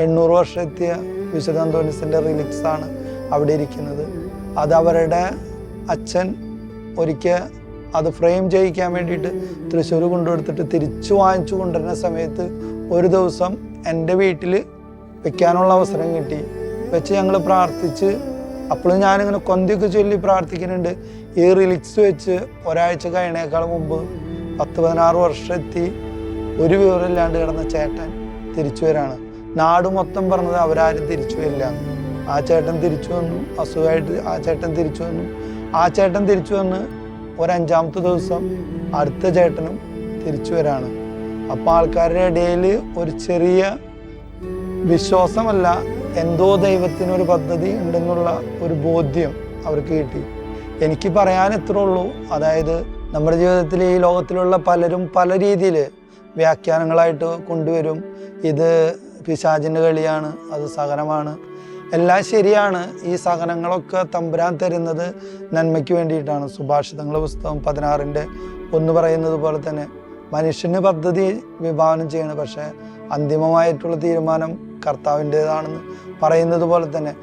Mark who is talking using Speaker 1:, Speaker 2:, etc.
Speaker 1: 800 വർഷം എത്തിയ വിശുദ്ധ അന്തോണീസിൻ്റെ റിലിക്സാണ് അവിടെ ഇരിക്കുന്നത്. അത് അവരുടെ അച്ഛൻ ഒരിക്കൽ അത് ഫ്രെയിം ചെയ്യിക്കാൻ വേണ്ടിയിട്ട് തൃശ്ശൂർ കൊണ്ടുകൊടുത്തിട്ട് തിരിച്ചു വാങ്ങിച്ചു കൊണ്ടുവരുന്ന സമയത്ത് ഒരു ദിവസം എൻ്റെ വീട്ടിൽ വെക്കാനുള്ള അവസരം കിട്ടി. വെച്ച് ഞങ്ങൾ പ്രാർത്ഥിച്ച്, അപ്പോഴും ഞാനിങ്ങനെ കൊന്തിയൊക്കെ ചൊല്ലി പ്രാർത്ഥിക്കുന്നുണ്ട്. ഈ റിലിക്സ് വെച്ച് ഒരാഴ്ച കഴിഞ്ഞേക്കാൾ മുമ്പ് 10-16 വർഷം എത്തി ഒരു വിവരമില്ലാണ്ട് കിടന്ന ചേട്ടൻ തിരിച്ചു വരാണ്. നാട് മൊത്തം പറഞ്ഞത് അവരാരും തിരിച്ചു വരില്ല. ആ ചേട്ടൻ തിരിച്ചു വന്നു, അസുഖമായിട്ട് ആ ചേട്ടൻ തിരിച്ചു വന്നു. ആ ചേട്ടൻ തിരിച്ചു വന്ന് ഒരു 5-ാമത്തെ ദിവസം അടുത്ത ചേട്ടനും തിരിച്ചു വരാണ്. അപ്പോൾ ആൾക്കാരുടെ ഇടയിൽ ഒരു ചെറിയ വിശ്വാസമല്ല, എന്തോ ദൈവത്തിനൊരു പദ്ധതി ഉണ്ടെന്നുള്ള ഒരു ബോധ്യം അവർക്ക് കിട്ടി. എനിക്ക് പറയാൻ എത്രേ ഉള്ളൂ, അതായത് നമ്മുടെ ജീവിതത്തിൽ ഈ ലോകത്തിലുള്ള പലരും പല രീതിയിൽ വ്യാഖ്യാനങ്ങളായിട്ട് കൊണ്ടുവരും. ഇത് പിശാചിൻ്റെ കളിയാണ്, അത് സഹനമാണ്, എല്ലാം ശരിയാണ്. ഈ സഹനങ്ങളൊക്കെ തമ്പുരാൻ തരുന്നത് നന്മയ്ക്ക് വേണ്ടിയിട്ടാണ്. സുഭാഷിതങ്ങളുടെ പുസ്തകം 16:1 പറയുന്നത് പോലെ തന്നെ മനുഷ്യന് പദ്ധതി വിഭാവനം ചെയ്യണം, പക്ഷേ അന്തിമമായിട്ടുള്ള തീരുമാനം കർത്താവിൻ്റേതാണെന്ന് പറയുന്നത് പോലെ തന്നെ